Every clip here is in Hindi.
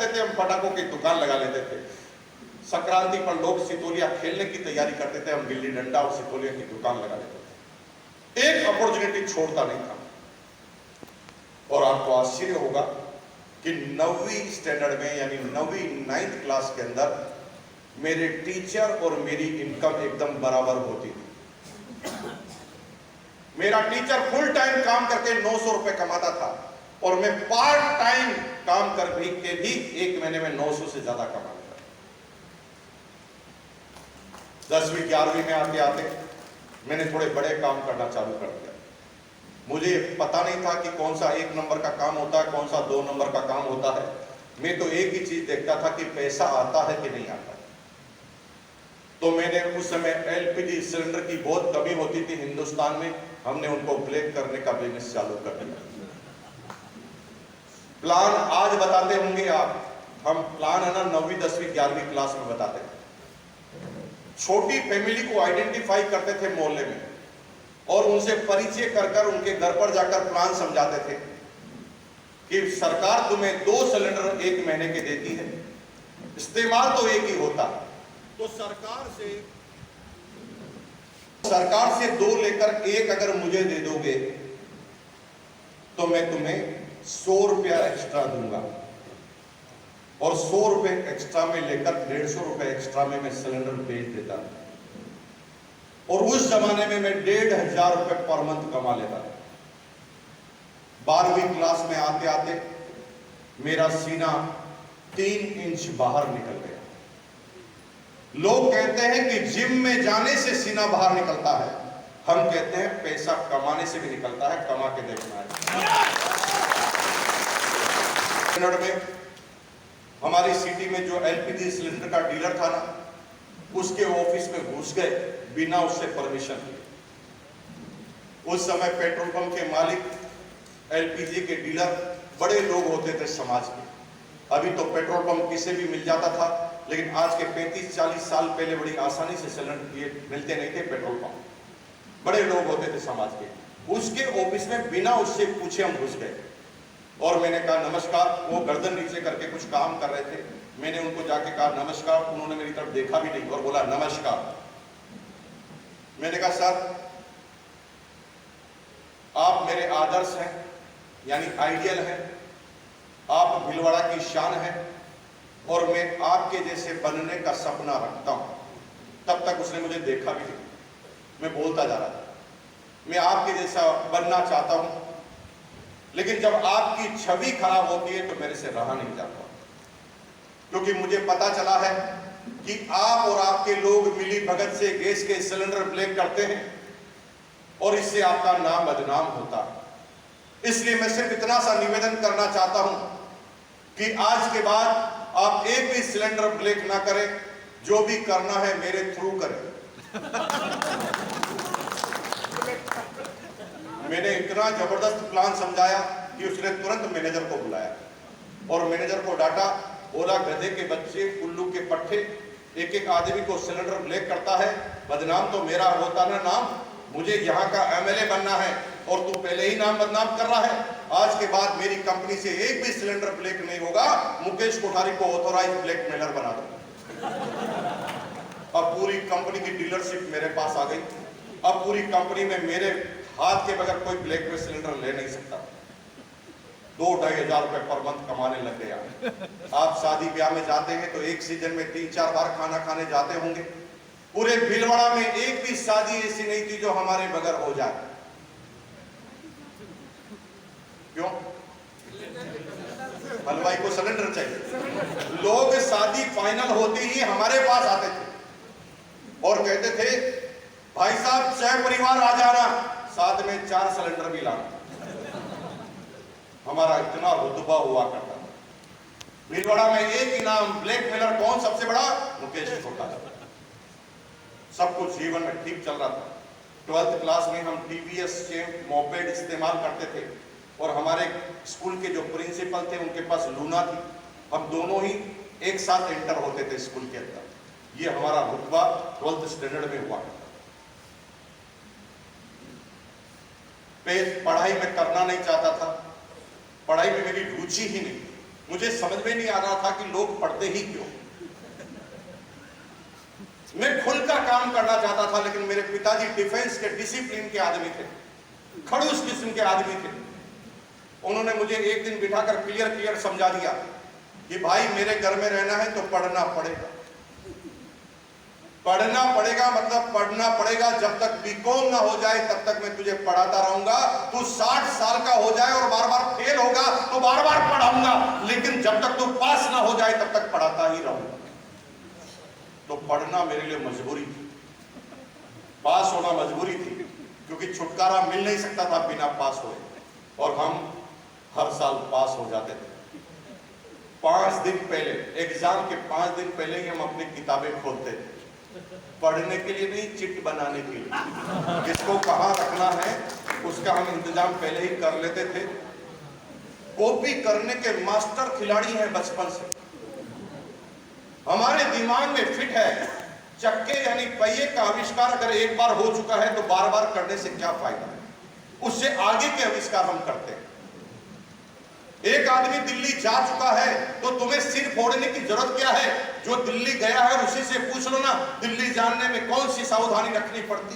करते थे, हम पटाखों की दुकान लगा लेते थे। संक्रांति पर लोग सितोलिया खेलने की तैयारी करते थे, हम गिल्ली डंडा और सितोलिया की दुकान लगा लेते थे। एक अपॉर्चुनिटी छोड़ता नहीं था। और आपको आश्चर्य होगा कि 9वीं स्टैंडर्ड में यानी 9वीं 9th क्लास के अंदर मेरे टीचर और मेरी इनकम एकदम बराबर होती थी। मेरा टीचर फुल टाइम काम करके 900 रुपए कमाता था और मैं पार्ट टाइम काम करके भी एक महीने में 900 से ज्यादा कमा लेता। 10वीं 11वीं में आते आते मैंने थोड़े बड़े काम करना चालू कर दिया। मुझे पता नहीं था कि कौन सा 1 नंबर का काम होता है, कौन सा 2 नंबर का काम होता है। मैं तो एक ही चीज देखता था कि पैसा आता है कि नहीं आता। तो मैंने उस समय एलपीजी सिलेंडर की बहुत कमी होती थी हिंदुस्तान में, हमने उनको ब्लैक करने का बिजनेस चालू कर दिया। प्लान आज बताते होंगे आप, हम प्लान है ना 9वीं 10वीं 11वीं क्लास में बताते हैं। छोटी फैमिली को आइडेंटिफाई करते थे मोहल्ले में और उनसे परिचय कर कर उनके घर पर जाकर प्लान समझाते थे कि सरकार तुम्हें 2 सिलेंडर 1 महीने के देती है, इस्तेमाल तो एक ही होता है, तो सरकार से 2 लेकर 1 अगर मुझे दे दोगे तो मैं तुम्हें 100 रुपया एक्स्ट्रा दूंगा और 100 रुपए एक्स्ट्रा में लेकर 150 रुपए एक्स्ट्रा में मैं सिलेंडर बेच देता था। और उस जमाने में मैं 1500 रुपए पर मंथ कमा लेता था। 12वीं क्लास में आते आते मेरा सीना 3 इंच बाहर निकल गया। लोग कहते हैं कि जिम में जाने से सीना बाहर निकलता है, हम कहते हैं पैसा कमाने से भी निकलता है, कमा के देखना है। में हमारी सिटी में जो एलपीजी सिलेंडर का डीलर था ना, उसके ऑफिस में घुस गए बिना उससे परमिशन लिए। उस समय पेट्रोल पंप के मालिक, एलपीजी के डीलर बड़े लोग होते थे समाज के। अभी तो पेट्रोल पंप किसे भी मिल जाता था, लेकिन आज के 35-40 साल पहले बड़ी आसानी से सिलेंडर ये मिलते नहीं थे पेट्रोल पंप। बड़े लोग होते थे समाज के। उसके ऑफिस में बिना उससे पूछे हम घुस गए और मैंने कहा नमस्कार। वो गर्दन नीचे करके कुछ काम कर रहे थे। मैंने उनको जाके कहा नमस्कार। उन्होंने मेरी तरफ देखा भी नहीं और बोला नमस्कार। मैंने कहा सर आप मेरे आदर्श हैं, यानी आइडियल हैं, आप भीलवाड़ा की शान है और मैं आपके जैसे बनने का सपना रखता हूं। तब तक उसने मुझे देखा भी नहीं। मैं बोलता जा रहा था मैं आपके जैसा बनना चाहता हूं, लेकिन जब आपकी छवि खराब होती है तो मेरे से रहा नहीं जाता, क्योंकि मुझे पता चला है कि आप और आपके लोग मिली भगत से गैस के सिलेंडर ब्लैक करते हैं और इससे आपका नाम बदनाम होता है। इसलिए मैं सिर्फ इतना सा निवेदन करना चाहता हूं कि आज के बाद आप एक भी सिलेंडर ब्लैक ना करें, जो भी करना है मेरे थ्रू करें। मैंने इतना जबरदस्त प्लान समझाया कि उसने तुरंत मैनेजर को बुलाया और मैनेजर को डांटा, बोला गधे के बच्चे, उल्लू के पट्टे, एक आदमी को सिलेंडर ब्लैक करता है, बदनाम तो मेरा होता ना नाम, मुझे यहाँ का एमएलए बनना है और तू पहले ही नाम बदनाम कर रहा है। आज के बाद मेरी कंपनी से एक भी सिलेंडर ब्लैक नहीं होगा, मुकेश कोठारी को ऑथोराइज ब्लैकमेलर बना दो। अब पूरी कंपनी की डीलरशिप मेरे पास आ गई। अब पूरी कंपनी में मेरे हाथ के बगैर कोई ब्लैक में सिलेंडर ले नहीं सकता। 2-2.5 हजार रुपए पर मंथ कमाने लग गया। आप शादी ब्याह में जाते हैं तो एक सीजन में 3-4 बार खाना खाने जाते होंगे। पूरे भीलवाड़ा में एक भी शादी ऐसी नहीं थी जो हमारे बगैर हो जाए। क्यों? हलवाई को सिलेंडर चाहिए। लोग शादी फाइनल होते ही हमारे पास आते थे और कहते थे भाई साहब चाहे परिवार आ जाना, साथ में 4 सिलेंडर भी लाना। हमारा इतना रुतबा हुआ करता था। भीलवाड़ा में एक इनाम ब्लैकमेलर कौन सबसे बड़ा? मुकेश कोठारी। सब कुछ जीवन में ठीक चल रहा था। 12th क्लास में हम टीवीएस चैंप मोपेड इस्तेमाल करते थे और हमारे स्कूल के जो प्रिंसिपल थे उनके पास लूना थी। हम दोनों ही एक साथ एंटर होते थे स्कूल के अंदर। ये हमारा रुतबा 12th स्टैंडर्ड में हुआ। पढ़ाई में करना नहीं चाहता था, पढ़ाई में मेरी रुचि ही नहीं। मुझे समझ में नहीं आ रहा था कि लोग पढ़ते ही क्यों। मैं खुलकर काम करना चाहता था, लेकिन मेरे पिताजी डिफेंस के डिसिप्लिन के आदमी थे, खड़ूस किस्म के आदमी थे। उन्होंने मुझे एक दिन बिठाकर क्लियर समझा दिया कि भाई मेरे घर में रहना है तो पढ़ना पड़ेगा। पढ़ना पड़ेगा मतलब पढ़ना पड़ेगा, जब तक बीकॉम ना हो जाए तब तक मैं तुझे पढ़ाता रहूंगा। तू 60 साल का हो जाए और बार बार फेल होगा तो बार बार पढ़ाऊंगा, लेकिन जब तक तू पास ना हो जाए तब तक पढ़ाता ही रहूंगा। तो पढ़ना मेरे लिए मजबूरी थी, पास होना मजबूरी थी, क्योंकि छुटकारा मिल नहीं सकता था बिना पास हुए, और हम हर साल पास हो जाते थे। 5 दिन पहले, एग्जाम के 5 दिन पहले ही हम अपनी किताबें खोलते थे, पढ़ने के लिए नहीं, चिट बनाने के लिए। किसको कहाँ रखना है उसका हम इंतजाम पहले ही कर लेते थे। कॉपी करने के मास्टर खिलाड़ी हैं बचपन से, हमारे दिमाग में फिट है। चक्के यानी पहिए का आविष्कार अगर एक बार हो चुका है तो बार बार करने से क्या फायदा है, उससे आगे के आविष्कार हम करते हैं। एक आदमी दिल्ली जा चुका है तो तुम्हें सिर फोड़ने की जरूरत क्या है? जो दिल्ली गया है उसी से पूछ लो ना, दिल्ली जानने में कौन सी सावधानी रखनी पड़ती,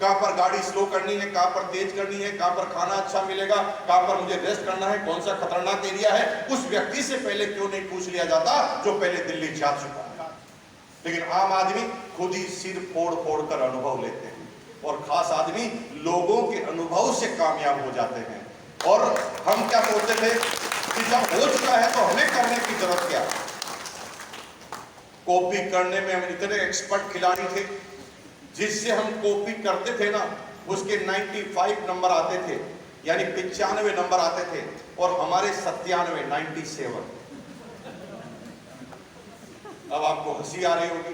कहां पर गाड़ी स्लो करनी है, कहां पर तेज करनी है, कहां पर खाना अच्छा मिलेगा, कहां पर मुझे रेस्ट करना है, कौन सा खतरनाक एरिया है। उस व्यक्ति से पहले क्यों नहीं पूछ लिया जाता जो पहले दिल्ली जा चुका है? लेकिन आम आदमी खुद ही सिर फोड़ फोड़ कर अनुभव लेते हैं, और खास आदमी लोगों के अनुभव से कामयाब हो जाते हैं। और हम क्या सोचते थे कि जब हो चुका है तो हमें करने की जरूरत क्या। कॉपी करने में हम इतने एक्सपर्ट खिलाड़ी थे, जिससे हम कॉपी करते थे ना उसके 95 नंबर आते थे, यानी 95 नंबर आते थे, और हमारे 97 97। अब आपको हंसी आ रही होगी,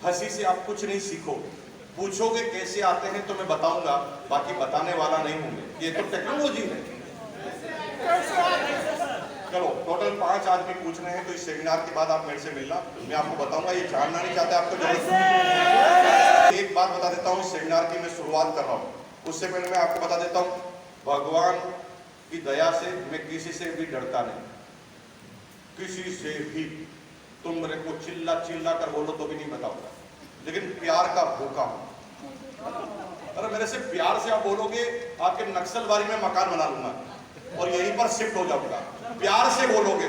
हंसी से आप कुछ नहीं सीखोगे। पूछोगे कैसे आते हैं तो मैं बताऊंगा, बाकी बताने वाला नहीं हूं। ये तो टेक्नोलॉजी है। चलो, टोटल 5 आदमी पूछ रहे हैं, तो इस सेमिनार के बाद आप मेरे से मिलना, मैं आपको बताऊंगा। ये जानना नहीं चाहते आपको जरूरत। एक बात बता देता हूँ, इस सेमिनार की मैं शुरुआत कर रहा हूँ, उससे पहले मैं आपको बता देता हूँ, भगवान की दया से मैं किसी से भी डरता नहीं, किसी से भी। तुम मेरे को चिल्ला चिल्ला कर बोलो तो भी नहीं बताऊंगा, लेकिन प्यार का भूखा हूं। अरे मेरे से प्यार से आप बोलोगे, आपके नक्सलबारी में मकान बना लूंगा और यहीं पर शिफ्ट हो जाऊंगा। प्यार से बोलोगे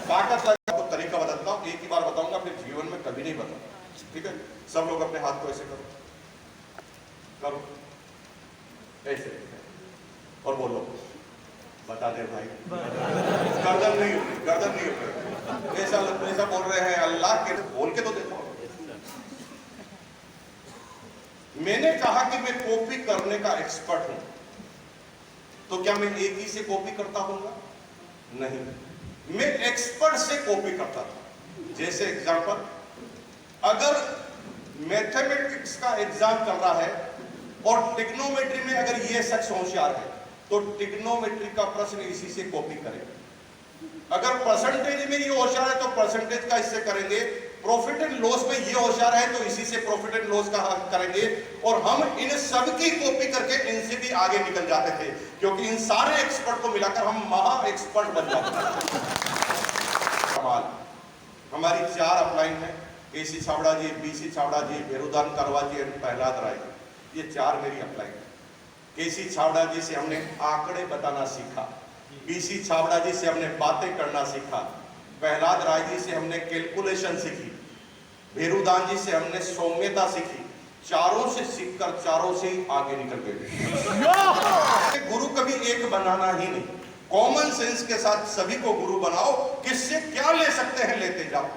ताकत लगेगा। तो तरीका बताता हूँ, एक ही बार बताऊंगा, अपने जीवन में कभी नहीं बताऊंगा। ठीक है, सब लोग अपने हाथ को ऐसे करो, करो ऐसे, और बोलो, बता दे भाई। गर्दन नहीं होगी, गर्दन नहीं होगी, ऐसा बोल रहे हैं, अल्लाह के बोल के तो देखो। मैंने कहा कि मैं कॉपी करने का एक्सपर्ट हूं, तो क्या मैं एक ही से कॉपी करता हूंगा? नहीं, मैं एक्सपर्ट से कॉपी करता था। जैसे एग्जांपल, अगर मैथमेटिक्स का एग्जाम चल रहा है और ट्रिग्नोमेट्री में अगर ये शख्स होशियार है तो ट्रिग्नोमेट्री का प्रश्न इसी से कॉपी करेंगे। अगर परसेंटेज में ये होशियार है तो परसेंटेज का इससे करेंगे, प्रॉफिट एंड लॉस में ये होशियार है तो इसी से प्रॉफिट एंड लॉस का करेंगे। और हम इन सब की कॉपी करके इनसे भी आगे निकल जाते थे, क्योंकि इन सारे एक्सपर्ट को मिलाकर हम महा एक्सपर्ट बन जाते थे। कमाल। हमारी 4 अपलाइन है, केसी छाबड़ा जी, बीसी छाबड़ा जी, भेरुदान करवा जी और प्रहलाद राय जी। ये 4 मेरी अपलाइन है। केसी छाबड़ा जी से हमने आंकड़े बताना सीखा, बीसी छाबड़ा जी से हमने बातें करना सीखा, प्रहलाद राय जी से हमने कैलकुलेशन सीखी, भेरुदान जी से हमने सौम्यता सीखी। चारों से सीखकर चारों से ही आगे निकल गए। गुरु कभी एक बनाना ही नहीं, कॉमन सेंस के साथ सभी को गुरु बनाओ। किससे क्या ले सकते हैं लेते जाओ,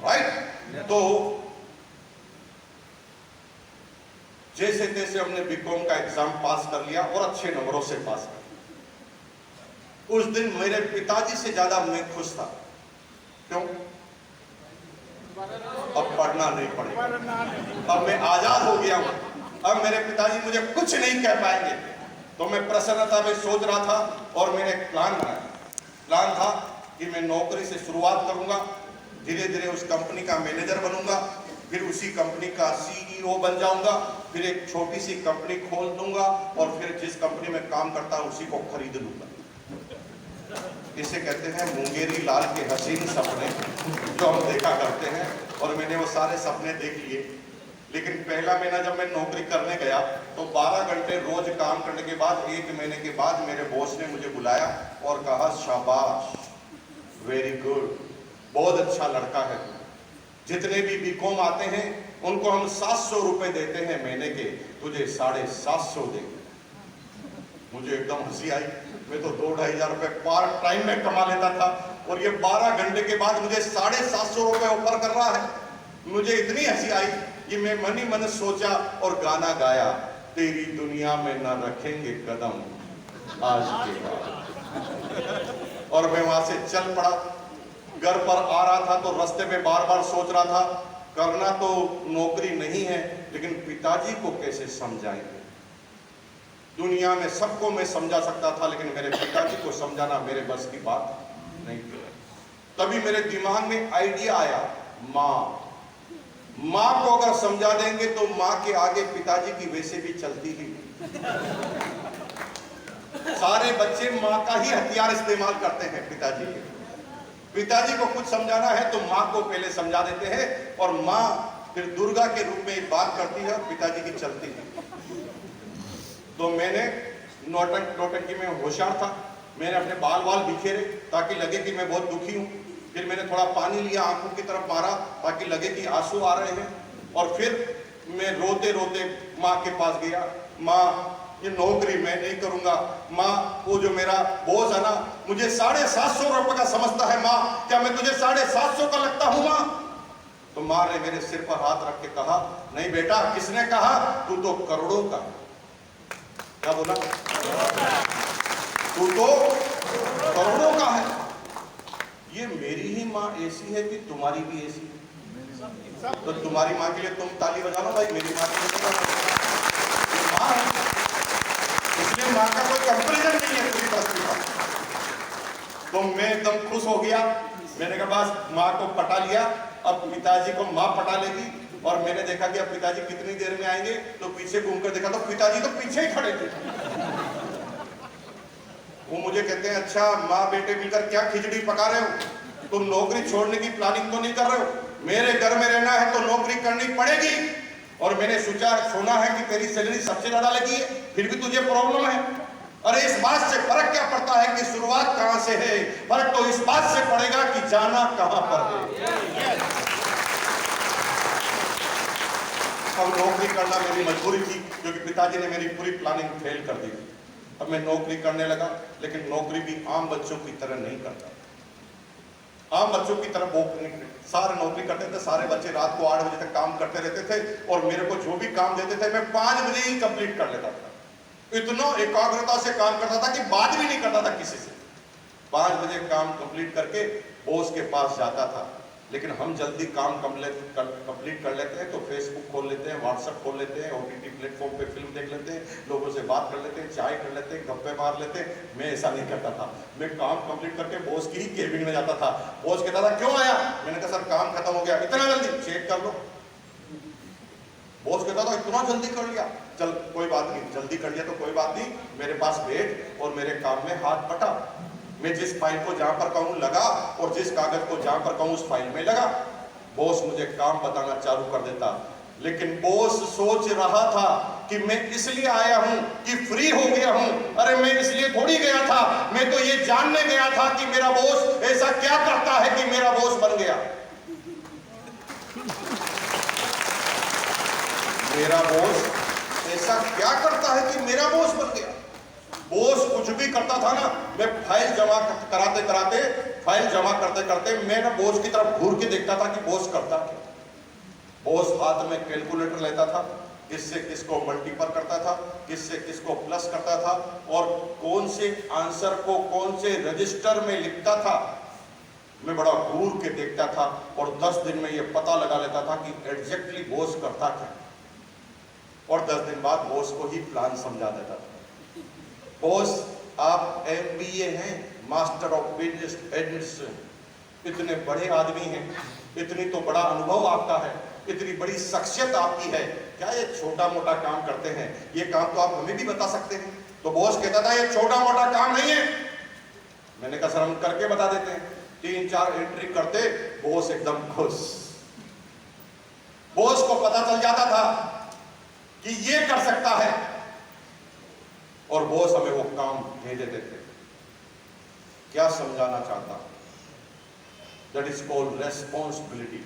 राइट। तो जैसे तैसे हमने बीकॉम का एग्जाम पास कर लिया और अच्छे नंबरों से पास कर। उस दिन मेरे पिताजी से ज्यादा मैं खुश था। क्यों? अब पढ़ना नहीं पड़ेगा, अब मैं आजाद हो गया हूं, अब मेरे पिताजी मुझे कुछ नहीं कह पाएंगे। तो मैं प्रसन्नता में सोच रहा था और मैंने एक प्लान बनाया। प्लान था कि मैं नौकरी से शुरुआत करूंगा, धीरे धीरे उस कंपनी का मैनेजर बनूंगा, फिर उसी कंपनी का सीईओ बन जाऊंगा, फिर एक छोटी सी कंपनी खोल दूंगा और फिर जिस कंपनी में काम करता उसी को खरीद लूंगा। इसे कहते हैं मुंगेरी लाल के हसीन सपने जो हम देखा करते हैं, और मैंने वो सारे सपने देख लिए। लेकिन पहला महीना जब मैं नौकरी करने गया तो 12 घंटे रोज काम करने के बाद 1 महीने के बाद मेरे बॉस ने मुझे बुलाया और कहा, शाबाश, वेरी गुड, बहुत अच्छा लड़का है। जितने भी बीकॉम आते हैं उनको हम 700 रुपए देते हैं महीने के, तुझे 750 देंगे। मुझे एकदम हंसी आई। मैं तो 2-2.5 हजार रुपए पार्ट टाइम में कमा लेता था, और ये 12 घंटे के बाद मुझे 750 रुपए ऑफर कर रहा है। मुझे इतनी हंसी आई कि मैं मन ही मन सोचा और गाना गाया, तेरी दुनिया में न रखेंगे कदम आज के बाद। और मैं वहां से चल पड़ा। घर पर आ रहा था तो रास्ते में बार बार सोच रहा था, करना तो नौकरी नहीं है, लेकिन पिताजी को कैसे समझाएंगे। दुनिया में सबको मैं समझा सकता था, लेकिन मेरे पिताजी को समझाना मेरे बस की बात नहीं थी। तभी मेरे दिमाग में आइडिया आया, माँ को अगर समझा देंगे तो माँ के आगे पिताजी की वैसे भी चलती ही नहीं। सारे बच्चे माँ का ही हथियार इस्तेमाल करते हैं पिताजी के। पिताजी को कुछ समझाना है तो माँ को पहले समझा देते हैं, और माँ फिर दुर्गा के रूप में बात करती है और पिताजी की चलती है। तो मैंने नौटंकी में होशियार था। मैंने अपने बाल बिखेरे ताकि लगे कि मैं बहुत दुखी हूँ। फिर मैंने थोड़ा पानी लिया, आंखों की तरफ मारा ताकि लगे कि आंसू आ रहे हैं, और फिर मैं रोते रोते माँ के पास गया। माँ, ये नौकरी मैं नहीं करूंगा। माँ, वो जो मेरा बॉस है ना, मुझे 750 रुपए का समझता है। माँ, क्या मैं तुझे 750 का लगता हूँ माँ? तो माँ ने मेरे सिर पर हाथ रख के कहा, नहीं बेटा, किसने कहा? तू तो करोड़ों का। क्या बोला? तू तो करोड़ों का है। ये मेरी ही माँ ऐसी है कि तुम्हारी भी ऐसी है? तो तुम्हारी माँ के लिए तुम ताली बजाना भाई, मेरी माँ के लिए माँ है, इसलिए माँ का कोई कंपैरिजन नहीं है पूरी बस्ती का। तो मैं एकदम खुश हो गया। मैंने कहा बस माँ को पटा लिया, अब पिताजी को माँ पटा लेगी। और मैंने देखा कि अब पिताजी कितनी देर में आएंगे, तो पीछे घूमकर देखा तो पिताजी तो पीछे ही खड़े थे। वो मुझे कहते हैं, अच्छा माँ बेटे मिलकर क्या खिचड़ी पका रहे हो? तुम नौकरी छोड़ने की प्लानिंग तो नहीं कर रहे हो? मेरे घर में रहना है तो नौकरी करनी पड़ेगी। और मैंने सुना है कि तेरी सैलरी सबसे ज्यादा लगी है, फिर भी तुझे प्रॉब्लम है। अरे इस बात से फर्क क्या पड़ता है कि शुरुआत कहां से है, फर्क तो इस बात से पड़ेगा कि जाना कहां पर है। अब नौकरी करना मेरी मजबूरी थी, क्योंकि पिताजी ने मेरी पूरी प्लानिंग फेल कर दी थी। अब मैं नौकरी करने लगा, लेकिन नौकरी भी आम बच्चों की तरह नहीं करता। आम बच्चों की तरह वो सारे नौकरी करते थे। सारे बच्चे रात को 8 बजे तक काम करते रहते थे, और मेरे को जो भी काम देते थे मैं 5 बजे ही कंप्लीट कर लेता था। इतना एकाग्रता से काम करता था कि बात भी नहीं करता था किसी से। 5 बजे काम कंप्लीट करके बॉस के पास जाता था। लेकिन हम जल्दी काम कंप्लीट कर लेते हैं तो फेसबुक खोल लेते हैं, व्हाट्सएप खोल लेते हैं, OTT प्लेटफॉर्म पे फिल्म देख लेते हैं, लोगों से बात कर लेते हैं, चाय कर लेते हैं, गप्पे मार लेते हैं। मैं ऐसा नहीं करता था। मैं काम कंप्लीट करके बॉस की ही केबिन में जाता था। बॉस कहता था, क्यों आया? मैंने कहा, सर काम खत्म हो गया। इतना जल्दी? चेक कर लो। बॉस कहता था, इतना जल्दी कर लिया? चल कोई बात नहीं, जल्दी कर लिया तो कोई बात नहीं, मेरे पास बैठ और मेरे काम में हाथ बटा। मैं जिस फाइल को जहां पर कहूं लगा, और जिस कागज को जहां पर कहूं उस फाइल में लगा। बॉस मुझे काम बताना चालू कर देता। लेकिन बॉस सोच रहा था कि मैं इसलिए आया हूं कि फ्री हो गया हूं। अरे मैं इसलिए थोड़ी गया था, मैं तो ये जानने गया था कि मेरा बॉस ऐसा क्या करता है कि मेरा बॉस बन गया। मेरा बॉस ऐसा क्या करता है कि मेरा बॉस बन गया। बॉस कुछ भी करता था ना, मैं फाइल जमा कराते कराते, फाइल जमा करते करते मैं ना बॉस की तरफ घूर के देखता था कि बॉस करता क्या। बॉस हाथ में कैलकुलेटर लेता था, किससे किसको मल्टीपल करता था, किससे किसको प्लस करता था, और कौन से आंसर को कौन से रजिस्टर में लिखता था। मैं बड़ा घूर के देखता था, और 10 दिन में ये पता लगा लेता था कि एग्जैक्टली बॉस करता क्या। और 10 दिन बाद बॉस को ही प्लान समझा देता था। बॉस, आप MBA हैं, मास्टर ऑफ बिजनेस एडमिनिस्ट्रेशन, इतने बड़े आदमी हैं, इतनी तो बड़ा अनुभव आपका है, इतनी बड़ी शख्सियत आपकी है, क्या ये छोटा मोटा काम करते हैं? ये काम तो आप हमें भी बता सकते हैं। तो बॉस कहता था, ये छोटा मोटा काम नहीं है, मैंने कहा सर हम करके बता देते हैं। 3-4 एंट्री करते, बॉस एकदम खुश। बॉस को पता चल जाता था कि ये कर सकता है और बॉस हमें वो काम दे देते थे। क्या समझाना चाहता हूं? That is called responsibility.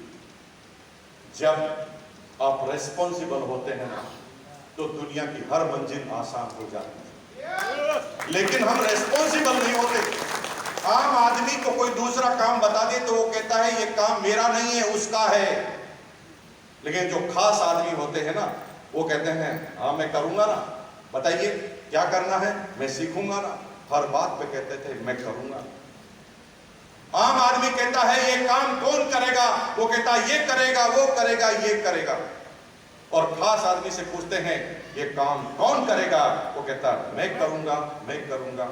जब आप रेस्पॉन्सिबल होते हैं ना, तो दुनिया की हर मंजिल आसान हो जाती है। लेकिन हम रेस्पॉन्सिबल नहीं होते। आम आदमी को कोई दूसरा काम बता दे तो वो कहता है ये काम मेरा नहीं है, उसका है। लेकिन जो खास आदमी होते हैं ना, वो कहते हैं हाँ मैं करूंगा ना, बताइए क्या करना है, मैं सीखूंगा ना। हर बात पे कहते थे मैं करूंगा। आम आदमी कहता है ये काम कौन करेगा, वो कहता है ये करेगा, वो करेगा, ये करेगा। और खास आदमी से पूछते हैं ये काम कौन करेगा, वो कहता है मैं करूंगा, मैं करूंगा,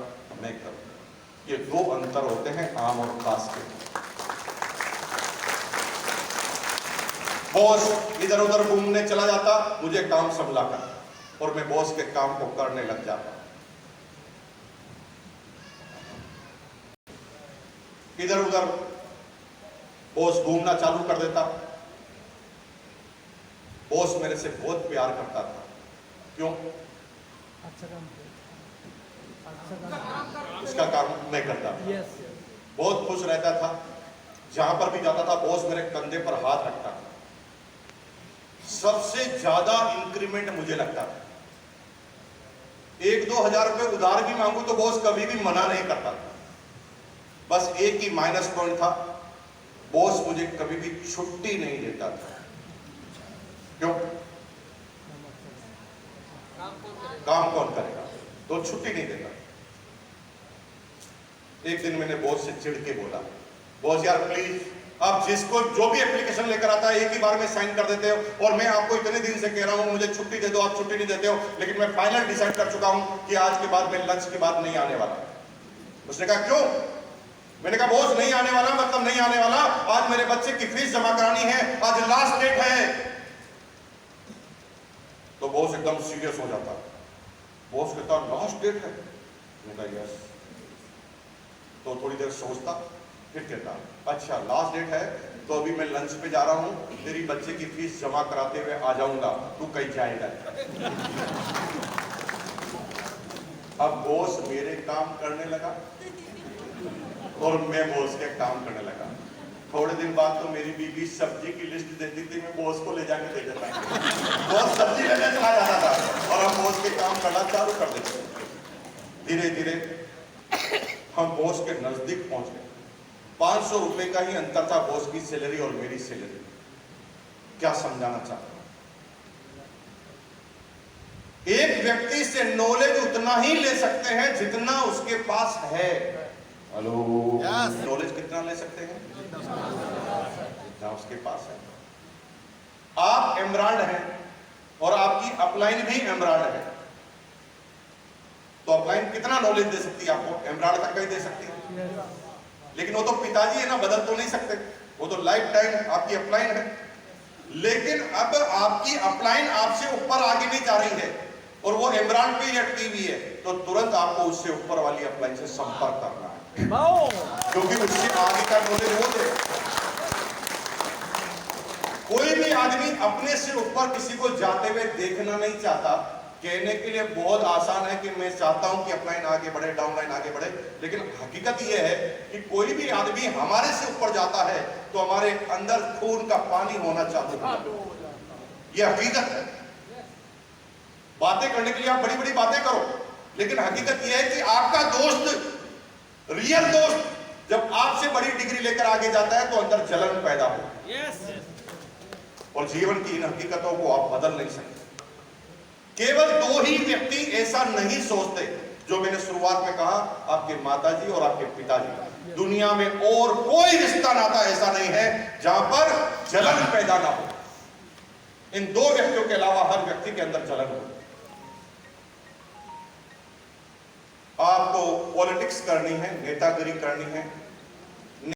मैं करूंगा। ये दो अंतर होते हैं आम और खास के। बॉस इधर उधर घूमने चला जाता, मुझे काम संभला कर, और मैं बॉस के काम को करने लग जाता। इधर उधर बॉस घूमना चालू कर देता। बॉस मेरे से बहुत प्यार करता था। क्यों? अच्छा काम उसका काम मैं करता था। बहुत खुश रहता था। जहां पर भी जाता था बॉस मेरे कंधे पर हाथ रखता था। सबसे ज्यादा इंक्रीमेंट मुझे लगता था। 1-2 हजार रुपए उधार भी मांगू तो बॉस कभी भी मना नहीं करता था। बस एक ही माइनस पॉइंट था, बॉस मुझे कभी भी छुट्टी नहीं देता था। क्यों? काम कौन करेगा, तो छुट्टी नहीं देता। एक दिन मैंने बॉस से चिढ़ के बोला, बॉस यार प्लीज, आप जिसको जो भी एप्लीकेशन लेकर आता है एक ही बार में साइन कर देते हो, और मैं आपको इतने दिन से कह रहा हूं मुझे छुट्टी दे दो, आप छुट्टी नहीं देते हो। लेकिन मैं फाइनल डिसाइड कर चुका हूं कि आज के बाद मैं लंच के बाद नहीं आने वाला। उसने कहा क्यों? मैंने कहा बॉस नहीं आने वाला मतलब नहीं आने वाला, आज मेरे बच्चे की फीस जमा करानी है, आज लास्ट डेट है। तो बॉस एकदम सीरियस हो जाता। बॉस कहता लास्ट डेट है? मैंने कहा यस। तो थोड़ी देर सोचता, फिर कहता अच्छा लास्ट डेट है तो अभी मैं लंच पे जा रहा हूं, तेरी बच्चे की फीस जमा कराते हुए आ जाऊंगा, तू कहीं जाएगा। अब बॉस मेरे काम करने लगा और मैं बॉस के काम करने लगा। थोड़े दिन बाद तो मेरी बीवी सब्जी की लिस्ट देती थी, मैं बॉस को ले जाके दे देता। बॉस सब्जी लेने चला जाता था और हम बॉस के काम करना चालू कर देते। धीरे धीरे हम बॉस के नजदीक पहुंच गए। 500 रुपए का ही अंतर था बॉस की सैलरी और मेरी सैलरी। क्या समझाना चाहता हूं? एक व्यक्ति से नॉलेज उतना ही ले सकते हैं जितना उसके पास है। हेलो, नॉलेज कितना ले सकते हैं? जितना उसके पास है। आप एमराल्ड हैं और आपकी अपलाइन भी एमराल्ड है, तो अपलाइन कितना नॉलेज दे सकती है आपको? एमराल्ड तक का ही दे सकती है। लेकिन वो तो पिताजी है ना, बदल तो नहीं सकते। वो तो लाइफ टाइम आपकी अपलाइन है। लेकिन अब आपकी अपलाइन आपसे ऊपर आगे नहीं जा रही है और वो एमराल्ड पे ही अटकी हुई है, तो तुरंत आपको उससे ऊपर वाली अपलाइन से संपर्क करना है, क्योंकि उससे आगे का नॉलेज वो दे। कोई भी आदमी अपने से ऊपर किसी को जाते हुए देखना नहीं चाहता। कहने के लिए बहुत आसान है कि मैं चाहता हूं कि अपलाइन आगे बढ़े, डाउनलाइन आगे बढ़े, लेकिन हकीकत यह है कि कोई भी आदमी हमारे से ऊपर जाता है तो हमारे अंदर खून का पानी होना चालू हो जाता है। यह हकीकत है। बातें करने के लिए आप बड़ी बड़ी बातें करो, लेकिन हकीकत यह है कि आपका दोस्त, रियल दोस्त, जब आपसे बड़ी डिग्री लेकर आगे जाता है तो अंदर जलन पैदा हो। और जीवन की इन हकीकतों को आप बदल नहीं सकते। केवल 2 ही व्यक्ति ऐसा नहीं सोचते, जो मैंने शुरुआत में कहा, आपके माताजी और आपके पिताजी। दुनिया में और कोई रिश्ता नाता ऐसा नहीं है जहां पर जलन पैदा ना हो। इन 2 व्यक्तियों के अलावा हर व्यक्ति के अंदर जलन हो। आपको पॉलिटिक्स करनी है, नेतागिरी करनी है,